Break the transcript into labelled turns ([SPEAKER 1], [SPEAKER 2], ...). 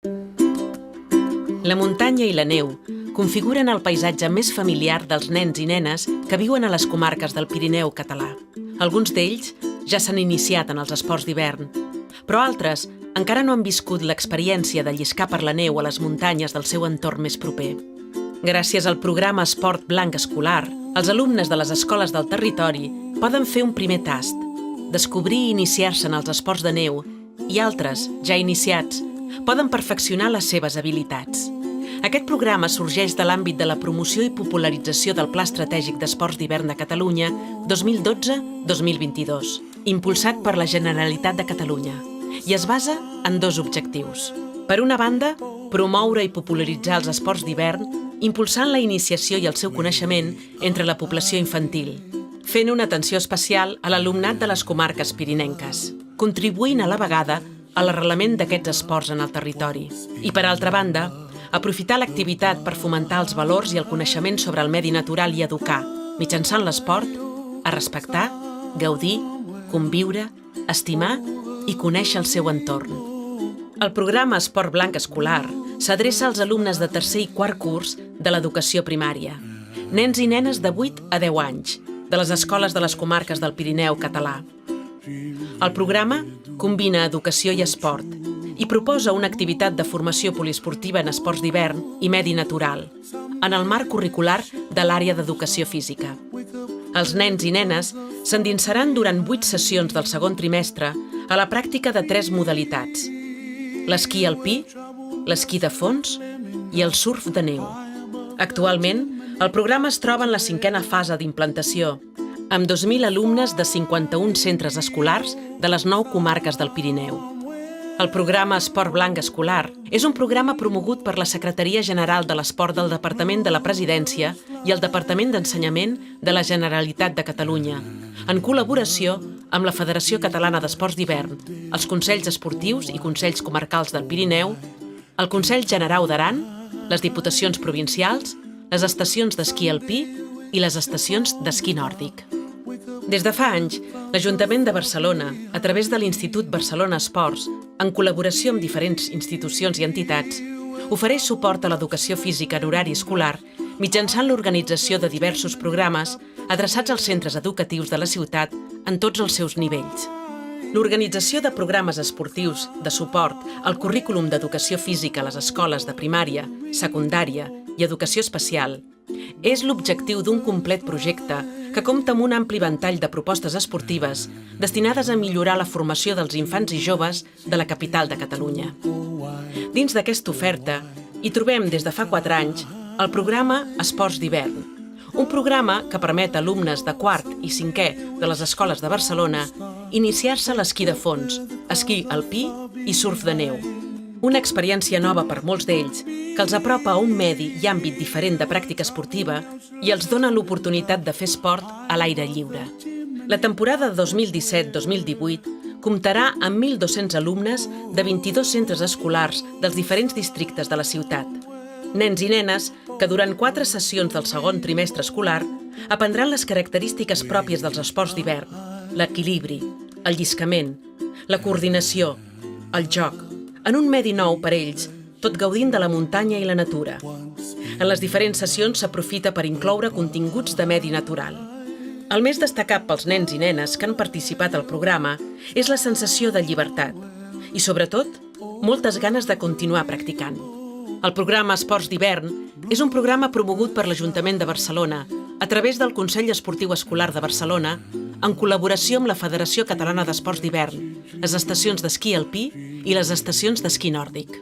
[SPEAKER 1] La muntanya i la neu configuren el paisatge més familiar dels nens i nenes que viuen a les comarques del Pirineu català. Alguns d'ells ja s'han iniciat en els esports d'hivern, però altres encara no han viscut l'experiència de lliscar per la neu a les muntanyes del seu entorn més proper. Gràcies al programa Esport Blanc Escolar, els alumnes de les escoles del territori poden fer un primer tast, descobrir i iniciar-se en els esports de neu i altres, ja iniciats, poden perfeccionar les seves habilitats. Aquest programa sorgeix de l'àmbit de la promoció i popularització del Pla Estratègic d'Esports d'Hivern de Catalunya 2012-2022, impulsat per la Generalitat de Catalunya, i es basa en dos objectius. Per una banda, promoure i popularitzar els esports d'hivern, impulsant la iniciació i el seu coneixement entre la població infantil, fent una atenció especial a l'alumnat de les comarques pirinenques, contribuint a la vegada a l'arrelament d'aquests esports en el territori. I, per altra banda, aprofitar l'activitat per fomentar els valors i el coneixement sobre el medi natural i educar, mitjançant l'esport, a respectar, gaudir, conviure, estimar i conèixer el seu entorn. El programa Esport Blanc Escolar s'adreça als alumnes de tercer i quart curs de l'educació primària, nens i nenes de 8 a 10 anys, de les escoles de les comarques del Pirineu català. El programa combina educació i esport i proposa una activitat de formació poliesportiva en esports d'hivern i medi natural, en el marc curricular de l'àrea d'educació física. Els nens i nenes s'endinsaran durant 8 sessions del segon trimestre a la pràctica de 3 modalitats: l'esquí alpí, l'esquí de fons i el surf de neu. Actualment, el programa es troba en la 5a fase d'implantació, amb 2.000 alumnes de 51 centres escolars de les 9 comarques del Pirineu. El programa Esport Blanc Escolar és un programa promogut per la Secretaria General de l'Esport del Departament de la Presidència i el Departament d'Ensenyament de la Generalitat de Catalunya, en col·laboració amb la Federació Catalana d'Esports d'Hivern, els Consells Esportius i Consells Comarcals del Pirineu, el Consell Generau d'Aran, les Diputacions Provincials, les estacions d'esquí alpí i les estacions d'esquí nòrdic. Des de fa anys, l'Ajuntament de Barcelona, a través de l'Institut Barcelona Esports, en col·laboració amb diferents institucions i entitats, ofereix suport a l'educació física en horari escolar mitjançant l'organització de diversos programes adreçats als centres educatius de la ciutat en tots els seus nivells. L'organització de programes esportius de suport al currículum d'educació física a les escoles de primària, secundària i educació especial és l'objectiu d'un complet projecte que compta amb un ampli ventall de propostes esportives destinades a millorar la formació dels infants i joves de la capital de Catalunya. Dins d'aquesta oferta hi trobem des de fa 4 anys el programa Esports d'Hivern, un programa que permet a alumnes de quart i 5è de les escoles de Barcelona iniciar-se a l'esquí de fons, esquí alpí i surf de neu. Una experiència nova per molts d'ells que els apropa a un medi i àmbit diferent de pràctica esportiva i els dona l'oportunitat de fer esport a l'aire lliure. La temporada 2017-2018 comptarà amb 1.200 alumnes de 22 centres escolars dels diferents districtes de la ciutat. Nens i nenes que durant 4 sessions del segon trimestre escolar aprendran les característiques pròpies dels esports d'hivern, l'equilibri, el lliscament, la coordinació, el joc, en un medi nou per ells, tot gaudint de la muntanya i la natura. En les diferents sessions s'aprofita per incloure continguts de medi natural. El més destacat pels nens i nenes que han participat al programa és la sensació de llibertat i, sobretot, moltes ganes de continuar practicant. El programa Esports d'Hivern és un programa promogut per l'Ajuntament de Barcelona a través del Consell Esportiu Escolar de Barcelona en col·laboració amb la Federació Catalana d'Esports d'Hivern, les estacions d'esquí alpí i les estacions d'esquí nòrdic.